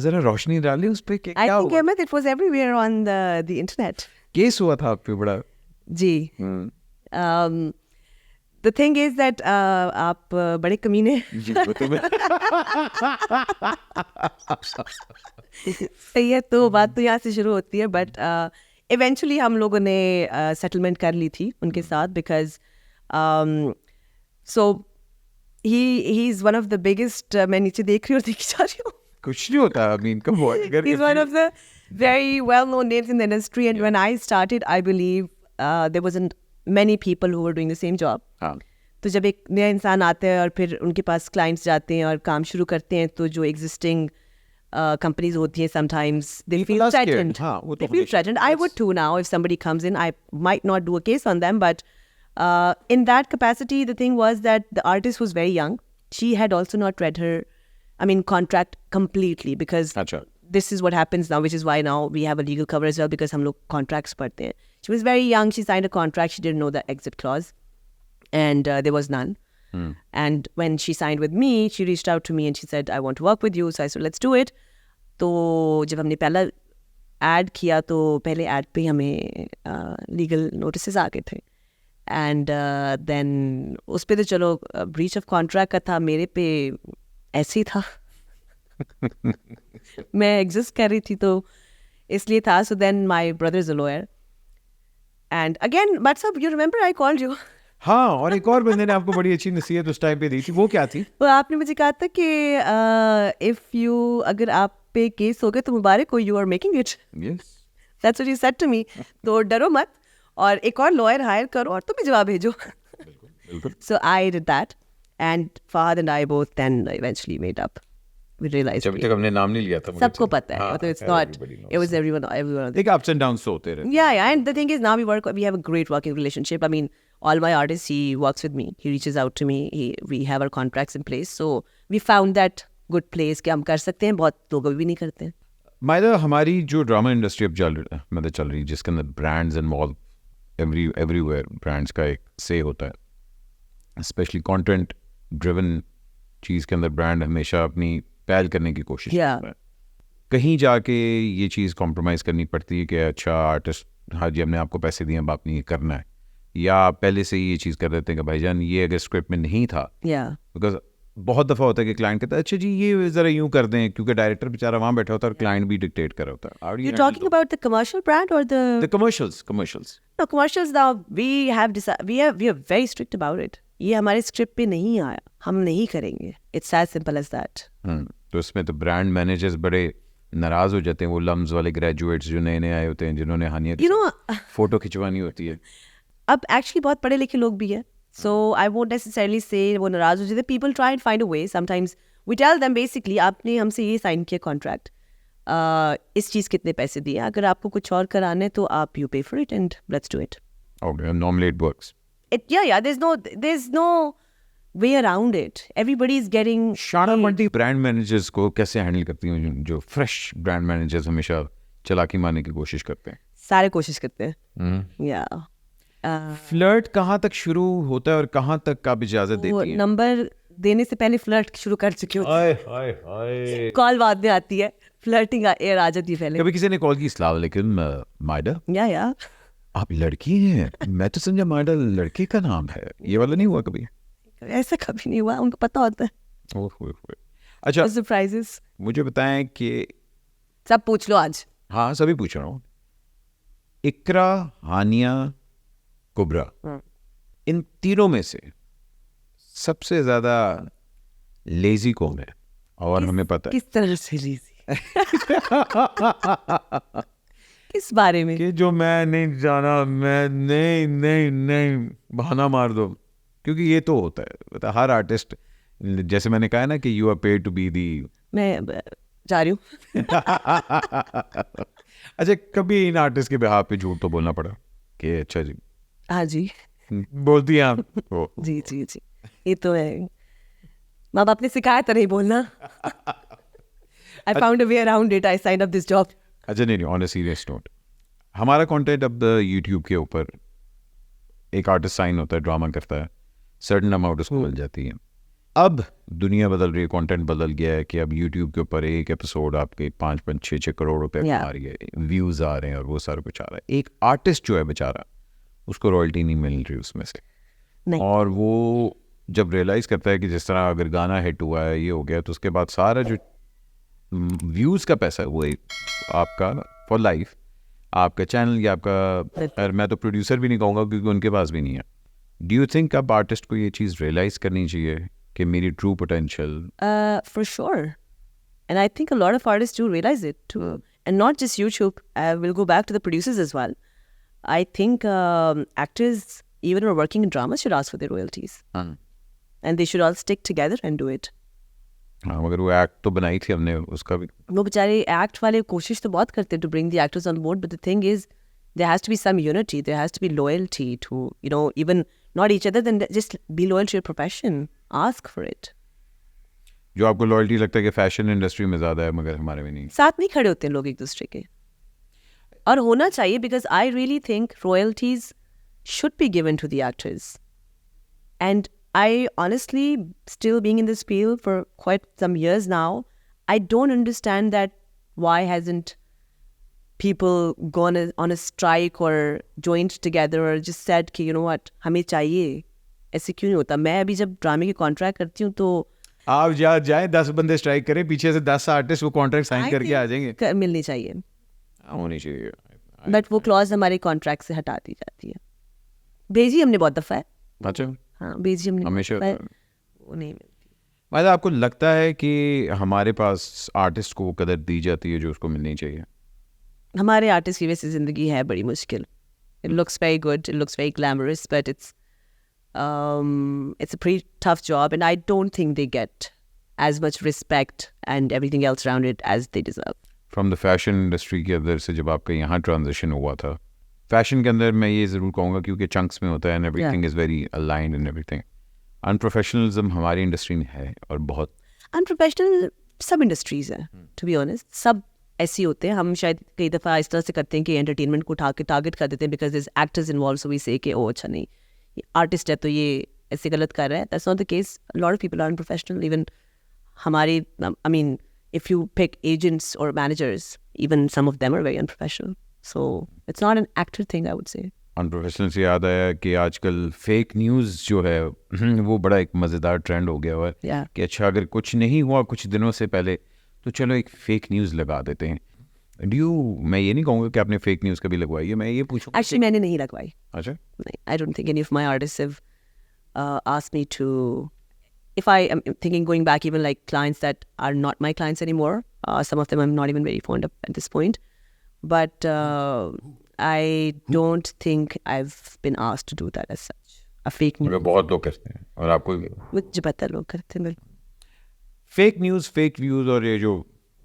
जरा रोशनी डालिए उस पे. I think Ahmed, it was everywhere on the internet. Case हुआ था आप पे बड़ा. जी. The thing is that आप बड़े कमीने. सही है, तो बात तो यहाँ से शुरू होती है, बट इवेंचुअली हम लोगों ने सेटलमेंट कर ली थी उनके साथ, because so he is one of the biggest. मैं नीचे देख रही हूँ और देखी जा रही हूँ. कुछ नहीं होता. I mean, come on. He's one of the very well-known names in the industry, and when I started, I believe there wasn't many people who were doing the same job. तो जब एक नया इंसान आता है और फिर उनके पास क्लाइंट्स जाते हैं और काम शुरू करते हैं, तो जो एग्जिस्टिंग companies होती हैं, sometimes they feel threatened. They feel threatened. I would too now. If somebody comes in, I might not do a case on them, but in that capacity, the thing was that the artist was very young. She had also not read her, contract completely, because this is what happens now, which is why now we have a legal cover as well, because हम लोग contracts पढ़ते हैं. She was very young. She signed a contract. She didn't know the exit clause, and there was none. And when she signed with me, she reached out to me and she said, I want to work with you. So I said, let's do it. तो जब हमने पहला add किया, तो पहले add पे हमें legal notice आ गए थे. एंड देन उस पे तो चलो ब्रीच ऑफ कॉन्ट्रैक्ट का था, मेरे पे ऐसे ही था. मैं एग्जिस्ट कर रही थी तो इसलिए था. So then my brother is a lawyer, and again but सब you remember I called you. हाँ, और एक और बंदे ने आपको बड़ी अच्छी नसीहत उस टाइम पे दी थी. वो क्या थी? वो आपने मुझे कहा था कि इफ यू, अगर आप पे केस हो गए तो मुबारक हो, you are making it. That's what you said to me. तो डरो मत और एक और लॉयर हायर करो और तुम्हें जवाब भेजो. So I did that, and Fahad and I both then eventually made up. We realized अभी तक हमने नाम नहीं लिया था. सबको पता है. मतलब it's not, it was everyone. एक ups and downs होते रहते. Yeah, and the thing is now we have a great working relationship. I mean, all my artists, he works with me. He reaches out to me. We have our contracts in place. So we found that good place कि हम कर सकते हैं, बहुत लोग भी नहीं करते हैं. मायदा हमारी जो ड्रामा इंडस्ट्री अब चल रही है जिसके अंदर ब्रांड्स इन्वॉल्व एवरीवेयर ब्रांड्स का एक से होता है स्पेशली कंटेंट ड्रिवन चीज़ के अंदर ब्रांड हमेशा अपनी पहल करने की कोशिश Yeah. करता है. कहीं जाके ये चीज़ कॉम्प्रोमाइज़ करनी पड़ती है कि अच्छा आर्टिस्ट हाँ जी हमने आपको पैसे दिए अब आपने ये करना है, या आप पहले से ही ये चीज़ कर देते हैं कि भाईजान ये अगर स्क्रिप्ट में नहीं था, Yeah. बिकॉज बहुत दफ़ा होता है कि क्लाइंट कहता है अच्छा जी ये ज़रा यूँ कर दें, क्योंकि डायरेक्टर बेचारा वहाँ बैठा होता है और क्लाइंट भी डिक्टेट कर रहा होता है. How do you You're handle talking about the commercial brand or the the commercials? no commercials? Now we have we are very strict about it. ये हमारे स्क्रिप्ट पे नहीं आया, हम नहीं करेंगे. It's as simple as that. तो इसमें तो ब्रांड मैनेजर्स बड़े नाराज़ हो जाते हैं, वो लम्स वाले ग्रेजुएट्स जो नए नए आए होते हैं जिन्होंने हानिया You know, फोटो खिंचवानी होती है. अब एक्चुअली बहुत पढ़े लिखे लोग भी हैं, सो आई वोंट नेसेसरली से वो नाराज हो जाते. People try and find a way. Sometimes we tell them basically आपने हमसे ये साइन किया कॉन्ट्रैक्ट, इस चीज़ कितने पैसे दिए, अगर आपको कुछ और कराना है तो आप यू पे for it and let's do it. Okay, normally it works. Yeah, there's no way around it. Everybody is getting शाना मंडी ब्रांड मैनेजर्स को कैसे हैंडल करती हैं जो फ्रेश ब्रांड मैनेजर्स हमेशा चालाकी मारने की कोशिश करते हैं? सारे कोशिश करते हैं. Yeah. फ्लर्ट कहाँ तक शुरू होता है और कहाँ तक आप इजाजत वो देती हैं? नंबर देने से पहले फ्लर्ट शुरू कर चुके हो. हाय हाय हाय. कॉल बाद में आती है, फ्लर्टिंग एयर आ जाती है पहले. कभी किसी ने कॉल की अस्सलाम वालेकुम मायदा या आप लड़की हैं, मैं तो समझा मायदा लड़के का नाम है, ये वाला नहीं हुआ कभी? ऐसा कभी नहीं हुआ, उनको पता होता है. ओह. अच्छा सरप्राइजेस मुझे बताएं कि सब पूछ लो आज. हाँ सभी पूछ रहा हूँ, इकरा, हानिया, कुबरा, इन तीनों में से सबसे ज्यादा लेजी कौन है? और हमें पता है किस तरह से लीजी किस बारे में? कि जो मैं नहीं जाना, मैं नहीं बहाना मार दो, क्योंकि ये तो होता है मतलब हर आर्टिस्ट, जैसे मैंने कहा ना कि you are paid to be the. मैं जा रही हूँ. अच्छा कभी इन आर्टिस्ट के बिहाफ पे झूठ तो बोलना पड़ा कि अच्छा जी हाँ जी बोलती हैं आप? ओ, जी जी जी, ये तो है, माँ बाप ने सिखाया था नहीं बोलना. I found a way around it. I sign up this job. अच्छा नहीं ऑन अ सीरियस नोट, हमारा कंटेंट अब यूट्यूब के ऊपर एक आर्टिस्ट साइन होता है, ड्रामा करता है, सर्टन अमाउंट उसको मिल जाती है. अब दुनिया बदल रही है, कंटेंट बदल गया है कि अब यूट्यूब के ऊपर एक एपिसोड आपके 5-6 करोड़ रुपए Yeah. आ रही है, व्यूज़ आ रहे हैं और वो सारा कुछ आ रहा है. एक आर्टिस्ट जो है बेचारा उसको रॉयल्टी नहीं मिल रही उसमें से. नहीं. और वो जब रियलाइज़ करता है कि जिस तरह अगर गाना हिट हुआ है, ये हो गया, तो उसके बाद सारा जो व्यूज़ का पैसा है वो आपका फॉर लाइफ, आपका चैनल या आपका, और मैं तो प्रोड्यूसर भी नहीं कहूँगा क्योंकि उनके पास भी नहीं है. डू यू थिंक अब आर्टिस्ट को ये चीज़ रियलाइज़ करनी चाहिए कि मेरी true potential? For sure. And I think a lot of artists do realize it too. And not just YouTube. We'll go back to the producers as well. I think actors, even who are working in drama, should ask for their royalties. And they should all stick together and do it. हाँ मगर वो act तो बनाई थी हमने, उसका भी वो बेचारे एक्ट वाले कोशिश तो बहुत करते हैं to bring the actors on board, but the thing is, there has to be some unity. There has to be loyalty to, you know, even not each other, then just be loyal to your profession. Ask for it. जो आपको loyalty लगता है कि fashion industry में ज़्यादा है मगर हमारे में नहीं. साथ नहीं खड़े होते हैं लोग एक दूसरे के, और होना चाहिए, because I really think royalties should be given to the actors. And I honestly, still being in this field for quite some years now, I don't understand that why hasn't people gone on a strike or joined together or just said कि you know what, हमें चाहिए. ऐसे क्यों नहीं होता? मैं अभी जब ड्रामे की कॉन्ट्रैक्ट करती हूँ तो आप जाए 10 बंदे स्ट्राइक करें, पीछे से 10 आर्टिस्ट वो कॉन्ट्रैक्ट साइन करके आ जाएंगे. मिलनी चाहिए, होनी चाहिए. बट वो क्लॉज हमारे कॉन्ट्रैक्ट से हटा दी जाती है. भेजी हमने बहुत दफ़ा है. अच्छा हाँ भेजी हमने हमेशा. पर वो नहीं मिलती. मतलब आपको लगता है कि हमारे पास आर्टिस्ट को वो कदर दी जाती है जो उसको मिलनी चाहिए? हमारे आर्टिस्ट की वजह से ज़िंदगी है बड़ी मुश्किल. It looks very good, it looks very glamorous, but it's a pretty tough job, and I don't think they get as much respect and everything else around it as they deserve. From the fashion industry के अंदर से जब आपका यहाँ transition हुआ था, fashion के अंदर मैं ये ज़रूर कहूँगा क्योंकि चंक्स में होता है and everything is very aligned and everything, unprofessionalism हमारी इंडस्ट्री में है और बहुत. अनप्रोफेशनल सब इंडस्ट्रीज हैं, टू बी ऑनेस्ट. सब ऐसे होते हैं. हम शायद कई दफ़ा इस तरह से करते हैं कि एंटरटेनमेंट को उठा के टारगेट कर देते हैं because this actors involve, so we say कि ओ अच्छा नहीं ये आर्टिस्ट है तो ये ऐसे गलत कर रहा है. That's not the case. Lot of people are unprofessional. Even हमारे I mean if you pick agents और managers, even some of them are very unprofessional. So it's not an actor thing, I would say. Unprofessional से याद आया कि आजकल fake news जो है वो बड़ा एक मज़ेदार ट्रेंड हो गया हुआ है Yeah. कि अच्छा अगर कुछ नहीं हुआ कुछ दिनों से पहले तो चलो एक फेक न्यूज़ लगा देते हैं. मैं ये नहीं कहूँगा कि आपने फेक न्यूज़ कभी लगवाई है, मैं ये पूछूँगा. एक्चुअली मैंने नहीं लगवाई. अच्छा. I don't think any of my artists have asked me to. If I am thinking going back, even like clients that are not my clients anymore, some of them I'm not even very fond of at this point. But I don't think I've been asked to do that as such. A fake news. मगर बहुत लोग करते हैं और आपको मुझे पता लोग करते हैं. फेक न्यूज़ फेक व्यूज़ और ये जो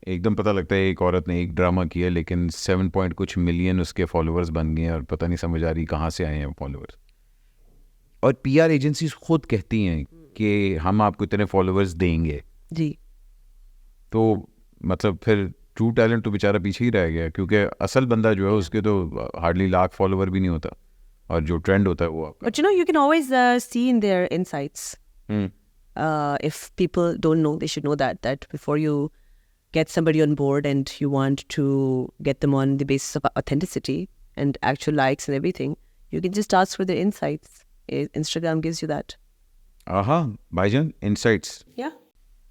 एकदम पता लगता है एक औरत ने एक ड्रामा किया लेकिन 7 पॉइंट कुछ मिलियन उसके फॉलोअर्स बन गए हैं और पता नहीं समझ आ रही कहाँ से आए हैं फॉलोअर्स. और पीआर एजेंसीज खुद कहती हैं कि हम आपको इतने फॉलोअर्स देंगे. जी. तो मतलब फिर ट्रू टैलेंट तो बेचारा पीछे ही रह गया क्योंकि असल बंदा जो है उसके तो हार्डली लाख फॉलोअर भी नहीं होता और जो ट्रेंड होता है वो आपका. But you know, you can always see in their insights. If people don't know, they should know that before you get somebody on board and you want to get them on the basis of authenticity and actual likes and everything, you can just ask for their insights. Instagram gives you that. हाँ भाईजान insights Yeah.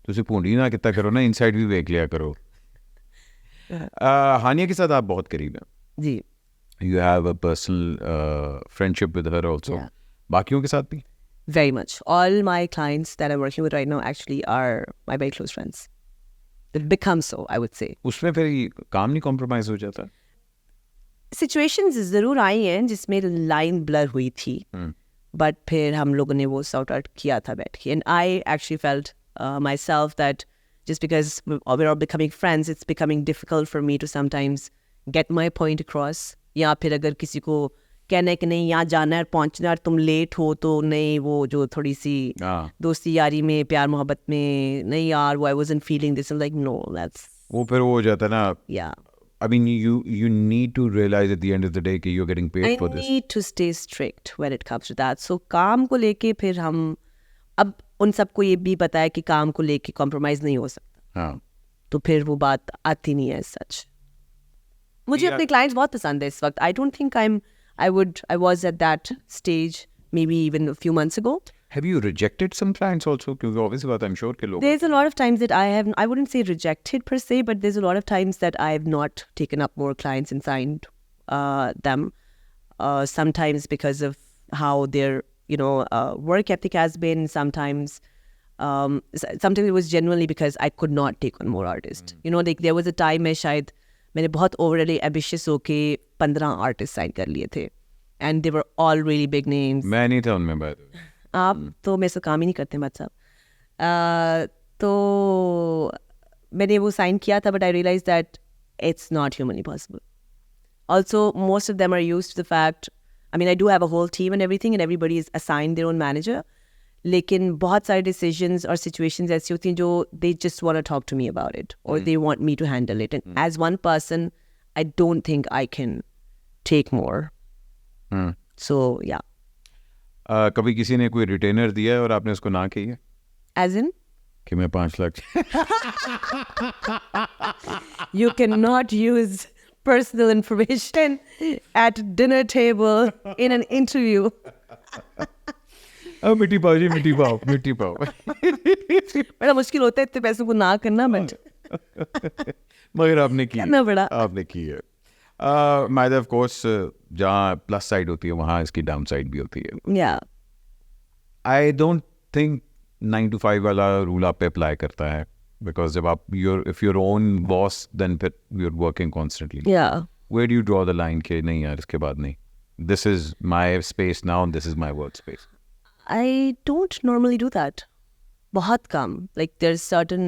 तुझे पूंडी ना कितना करो ना insight भी देख लिया करो. हानिया के साथ आप बहुत करीब हैं. जी. You have a personal friendship with her also. Yeah. बाकियों के साथ भी. Very much. All my clients that I'm working with right now actually are my very close friends. They've become so, I would say. उसमें फिर ये काम नहीं compromise हो जाता. Situations ज़रूर आई हैं जिसमें लाइन ब्लर हुई थी, बट फिर हम लोगों ने वो सॉर्ट आउट किया था बैठ के. And I actually felt myself that just because we're all becoming friends, it's becoming difficult for me to sometimes get my point across. या फिर अगर किसी को कहना है कि नहीं यहाँ जाना है पहुँचना है तुम लेट हो तो नहीं, वो जो थोड़ी सी दोस्ती यारी में प्यार मोहब्बत में नहीं यार वो I wasn't feeling this. I'm like no, that's वो फिर वो हो जाता है ना. yeah. I mean, you need to realize at the end of the day कि you're getting paid for I this. need to stay strict when it comes to that. So काम को लेके फिर हम अब उन सबको ये भी पता है कि काम को लेके कॉम्प्रोमाइज नहीं हो सकता. हाँ. तो फिर वो बात आती नहीं है सच. मुझे अपने क्लाइंट्स बहुत पसंद है इस वक्त. I don't think I was at that stage maybe even a few months ago. Have you rejected some clients also? क्योंकि obviously बात I'm sure के लोग. There's a lot of times that I wouldn't say rejected per se, but there's a lot of times that I have not taken up more clients and signed them. Sometimes because of how their work ethic has been. Sometimes it was genuinely because I could not take on more artists. Like there was a time मैंने बहुत overly ambitious होके 15 artists sign कर लिए थे. And they were all really big names. मैं नहीं था उनमें by the way. आप तो मेरे से काम ही नहीं करते बात साहब. तो मैंने वो साइन किया था, but I realized that it's not humanly possible. Also, most of them are used to the fact, I mean, I do have a whole team and everything, and everybody is assigned their own manager. लेकिन बहुत सारे decisions और situations ऐसी होती हैं जो they just want to talk to me about it, or they want me to handle it. And as one person, I don't think I can take more. So, yeah. कभी किसी ने कोई retainer दिया है और आपने उसको ना की है? As in? कि मैं 5 lakh. You cannot use personal information at dinner table in an interview. मिट्टी पाओ जी मिट्टी पाओ. बड़ा मुश्किल होता है इतने पैसों को ना करना, बट मगर आपने की. करना पड़ा. आपने की है. मायदा ऑफ कोर्स जहाँ प्लस साइड होती है वहाँ इसकी डाउन साइड भी होती है. Yeah. I don't think 9 to 5 वाला रूल आप पे अप्लाई करता है बिकॉज जब आप if you're own boss then फिर you're working constantly. Yeah. Where do you draw the line कि नहीं यार इसके बाद नहीं, this is my space now and this is my work space? I don't normally do that. बहुत कम. Like there's certain,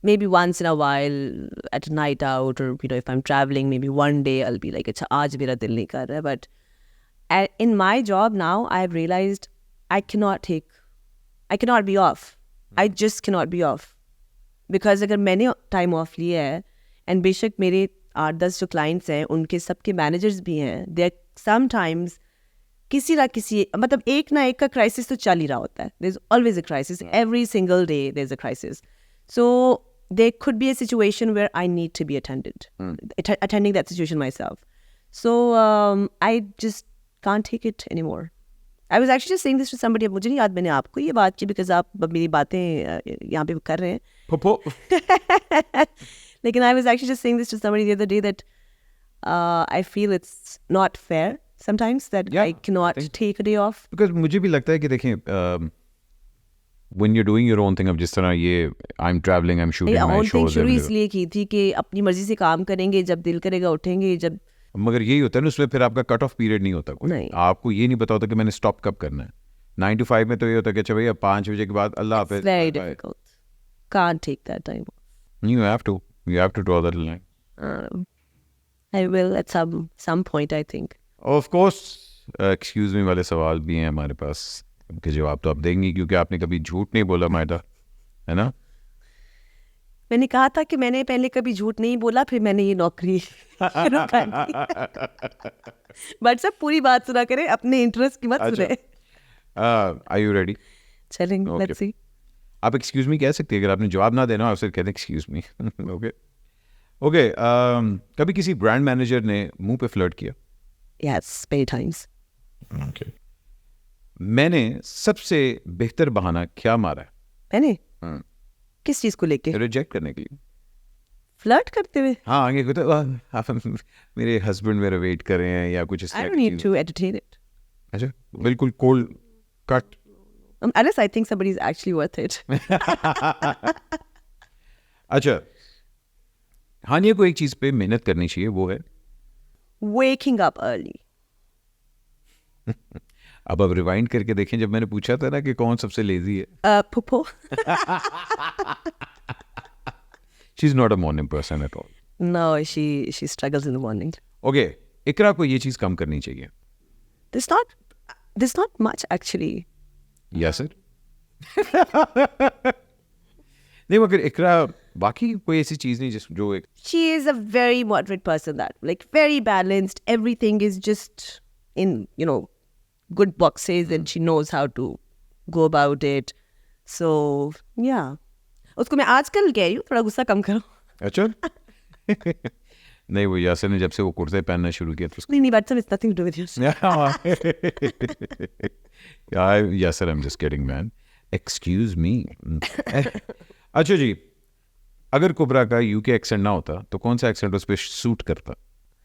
maybe once in a while at a night out, or if I'm traveling, maybe one day I'll be like, अच्छा आज मेरा दिल नहीं कर रहा. But in my job now, I've realized I cannot be off. I just cannot be off. Because अगर मैंने time of लिया है एंड बेशक मेरे 8-10 जो क्लाइंट्स हैं उनके सबके मैनेजर्स भी हैं, दे समटाइम्स किसी ना किसी मतलब एक ना एक का क्राइसिस तो चल ही रहा होता है. There is always a crisis, every single day there is a crisis. So there could be a situation where I need to be attending that situation myself. So I just can't take it anymore. I was actually just saying this to somebody. मुझे नहीं याद मैंने आपको ये बात की because आप मेरी बातें यहाँ पे कर रहे हैं. लेकिन I was actually just saying this to somebody the other day that I feel it's not fair sometimes that I cannot take a day off. Because मुझे भी लगता है कि देखें when you're doing your own thing, अब जिस तरह ये I'm traveling, I'm shooting my shows. शुरू इसलिए की थी कि अपनी मर्जी से काम करेंगे, जब दिल करेगा उठेंगे, जब मगर यही होता है ना उसमें फिर आपका कट ऑफ पीरियड नहीं होता कोई. नहीं. आपको ये नहीं पता होता कि मैंने स्टॉप कब करना है. 9 to 5 में तो ये होता है कि अच्छा भैया 5 बजे के बाद अल्लाह हाफिज़. It's very difficult. Can't take that time off. You have to draw that line. I will at some point, I think. Of course, excuse me वाले सवाल भी हैं हमारे पास कि जवाब तो आप देंगी क्योंकि आपने कभी झूठ नहीं बोला मायदा, है ना? मैंने कहा था कि मैंने पहले कभी झूठ नहीं बोला, फिर मैंने ये नौकरी शुरू कर दी. बट सब पूरी बात सुना करें, अपने इंटरेस्ट की मत सुने. Are you ready? चलेंगे, Okay. let's see. आप एक्सक्यूज मी कह सकते हैं अगर आपने जवाब ना देना आप सिर्फ कहते एक्सक्यूज मी. ओके. कभी किसी ब्रांड मैनेजर ने मुंह पे फ्लर्ट किया? Yes, many times. Okay. मैंने सबसे बेहतर बहाना क्या मारा है? मैंने किस चीज को लेके? रिजेक्ट करने के लिए. फ्लर्ट करते हुए? हाँ आगे कहते आप मेरे हस्बैंड मेरा वेट कर रहे हैं या कुछ इस I तरह don't की need cheese. to entertain it. अच्छा बिल्कुल cold cut. Unless I think somebody is actually worth it. अच्छा हानिया को एक चीज पे मेहनत करनी चाहिए, वो है Waking up early. अब रिवाइंड करके देखें जब मैंने पूछा था ना कि कौन सबसे लेजी है. Pupo. She is not a morning person at all. No, she struggles in the morning. Okay. Iqra को ये चीज कम करनी चाहिए. There's not much actually. Yes sir. नहीं मगर इकरा बाकी कोई ऐसी चीज नहीं जिस जो एक She is a very moderate person, that like very balanced. Everything is just in, good boxes, and she knows how to go about it. So yeah. उसको मैं आजकल कह रही हूँ थोड़ा गुस्सा कम करो. अच्छा. नहीं वो यासर ने जब से वो कुर्ते पहनना शुरू किया तो नहीं but it's nothing to do with you. यासर I'm just kidding man. Excuse me. अच्छा जी, अगर कुबरा का यूके एक्सेंट ना होता तो कौन सा एक्सेंट उस पर सूट करता?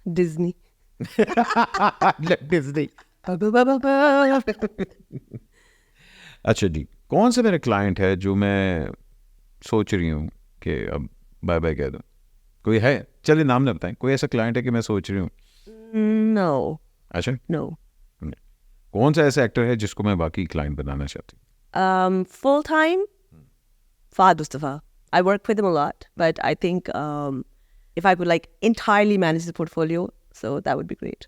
Disney. डिज्नी. अच्छा जी, कौन सा मेरा क्लाइंट है जो मैं सोच रही हूँ कि अब बाय बाय कह दूँ? कोई है? चलिए नाम ना बताएं. कोई ऐसा क्लाइंट है कि मैं सोच रही हूँ? No. अच्छा. No. कौन सा ऐसा एक्टर है जिसको मैं बाकी क्लाइंट बनाना चाहती हूँ? Full time, Fahad Mustafa. I work with him a lot, but I think if I could entirely manage the portfolio, so that would be great.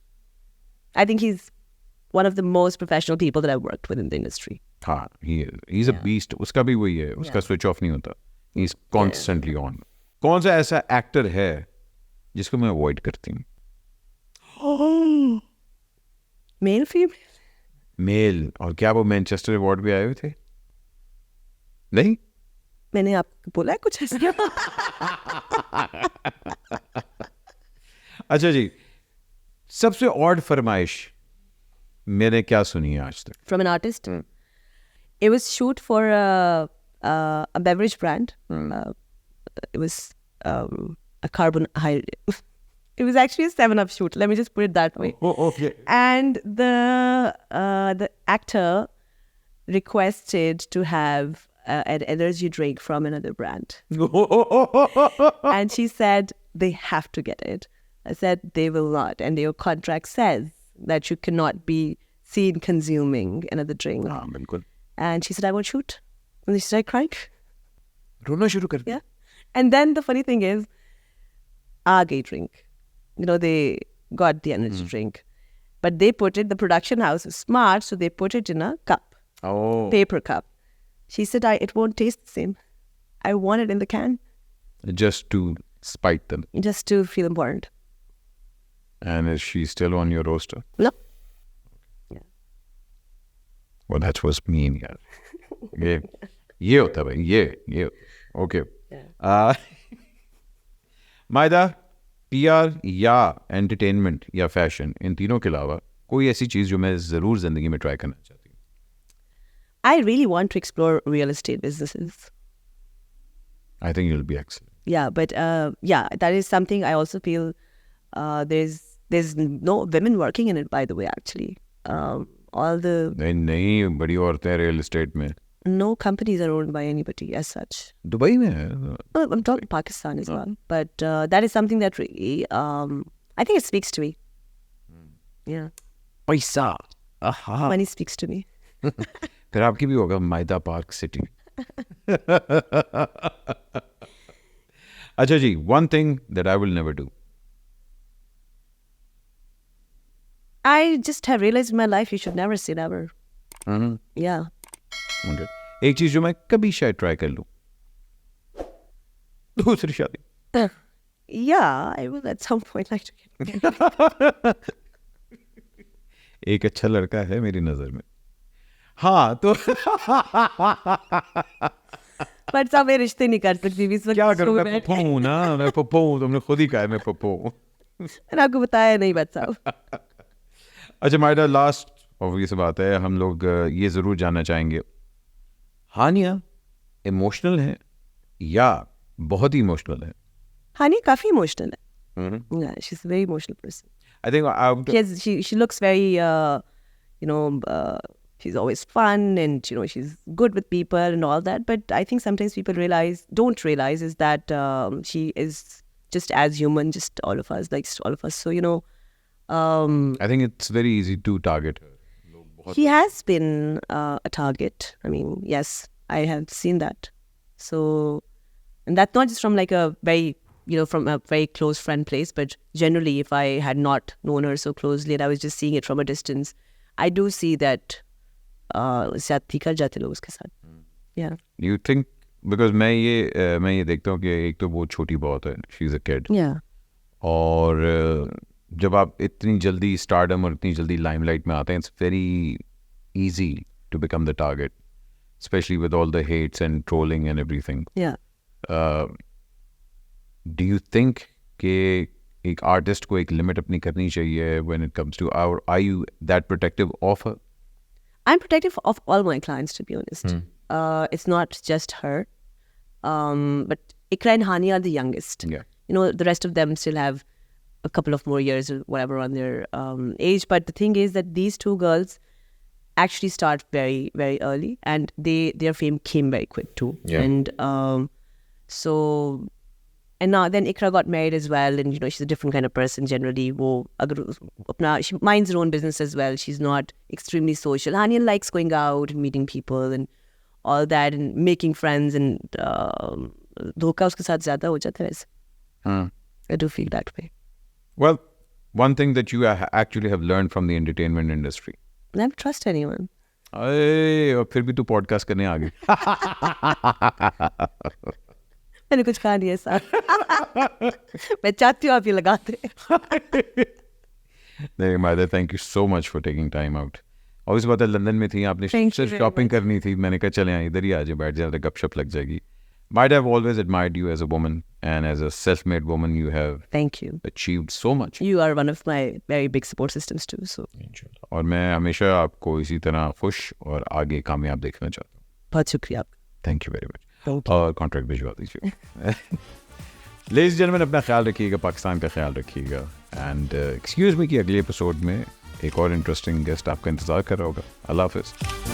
I think he's one of the most professional people that I've worked with in the industry. हाँ, he's a beast. उसका भी वही है, उसका switch off नहीं होता. He's constantly on. कौन सा ऐसा एक्टर है जिसको मैं अवॉइड करती हूँ? Male, female? मेल. और क्या वो मैनचेस्टर अवार्ड भी आए हुए थे? नहीं. मैंने आपको बोला है कुछ ऐसा? अच्छा जी, सबसे ऑड फरमाइश मैंने क्या सुनी है आज तक? From an artist? It was shoot for a beverage brand. It was a carbon high. It was actually a 7-Up shoot. Let me just put it that way. Oh, okay. And the actor requested to have an energy drink from another brand. And she said they have to get it. I said they will not. And your contract says that you cannot be seen consuming another drink. हाँ बिल्कुल. And she said, I won't shoot. And she started crying. रोना शुरू कर दिया. Yeah. And then the funny thing is, aa gayi drink. They got the energy drink. But they put it, the production house is smart, so they put it in a cup, Oh. paper cup. She said, it won't taste the same. I want it in the can Just to spite them. just to feel important. And is she still on your roster? No. Well, that was mean, यार. ये होता भाई, ये. Okay. मायदा, PR या entertainment या fashion, इन तीनों के अलावा कोई ऐसी चीज़ जो मैं ज़रूर ज़िंदगी में ट्राई करना चाहती हूँ? I really want to explore real estate businesses. I think you'll be excellent. Yeah, but that is something I also feel there's no women working in it, by the way, actually. All the नहीं बड़ी औरतें real estate में. no companies are owned by anybody as such. Dubai में है. Well, I'm talking Pakistan as well. But that is something that really, I think it speaks to me. Yeah. पैसा. आहा. Money speaks to me. फिर आपकी भी होगा मायदा park city. अच्छा जी, one thing that I will never do. I just have realized in my life you should never say never. Yeah. Okay. एक चीज जो मैं कभी शायद ट्राई कर लूं. दूसरी शादी. Yeah, I will at some point like to get married. एक अच्छा लड़का है मेरी नजर में. हाँ तो But सब मैं रिश्ते नहीं कर सकती भी इस वक्त. क्या करूं, so मैं bad. पप्पू हूं ना, मैं पप्पू हूं. तुमने खुद ही कहा है मैं पप्पू हूं. मैंने आपको बताया नहीं बात साहब. अच्छा मायदा, लास्ट ऑब्वियस बात है, हम लोग ये ज़रूर जानना चाहेंगे, हानिया इमोशनल है या बहुत ही इमोशनल है? हानी काफी इमोशनल है. Yeah, she's a very emotional person. I think She looks very she's always fun and she's good with people and all that, but I think sometimes people don't realize is that she is just as human, just all of us, like all of us. So I think it's very easy to target her. he has been a target. I mean, yes, I have seen that. So, and that's not just from like a very from a very close friend place, but generally, if I had not known her so closely and I was just seeing it from a distance, I do see that ज़्यादती कर जाते लोग उसके साथ. Yeah. You think, because मैं ये देखता हूँ कि एक तो बहुत छोटी बहुत है, she's a kid. Yeah. और जब आप इतनी जल्दी स्टारडम और इतनी जल्दी लाइमलाइट में आते हैं, it's very easy to become the target, especially with all the hates and trolling and everything. Yeah. Do you think कि एक आर्टिस्ट को एक लिमिट अपनी करनी चाहिए when it comes to are you that protective of her? I'm protective of all my clients, to be honest. It's not just her. But Ikra and Hani are the youngest. Yeah. The rest of them still have a couple of more years or whatever on their age. But the thing is that these two girls actually start very, very early, and their fame came very quick too. Yeah. And now then Ikra got married as well, and she's a different kind of person generally. She minds her own business as well. She's not extremely social. Hania likes going out and meeting people and all that and making friends, and धोखा उसके साथ ज़्यादा हो जाता है वैसे. I do feel that way. Well, one thing that you actually have learned from the entertainment industry. Never trust anyone. और फिर भी तू पॉडकास्ट करने आ गई. मैंने कुछ कहा नहीं है साथ. मैं चाहती हूँ आप ये लगाते. नहीं Maida, thank you so much for taking time out. Obvious बात है, लंदन में थी, आपने Thank you सिर्फ very शॉपिंग much. करनी थी. मैंने कहा चले यहाँ इधर ही आ जाए, बैठ जाए, गपशप लग जाएगी. Might have always admired you as a woman, and as a self-made woman, you have Thank you. achieved so much. You are one of my very big support systems too. So और मैं हमेशा आपको इसी तरह खुश और आगे कामयाब देखना चाहता हूँ. बहुत शुक्रिया आपका. Thank you very much. Thank और कॉन्ट्रैक्ट भिजवा दीजिए. लेडीज जेंटलमैन, अपना ख्याल रखिएगा, पाकिस्तान का ख्याल रखिएगा, एंड एक्सक्यूज मी कि अगले एपिसोड में एक और इंटरेस्टिंग गेस्ट आपका इंतजार कर रहा होगा. अल्लाह हाफिज़.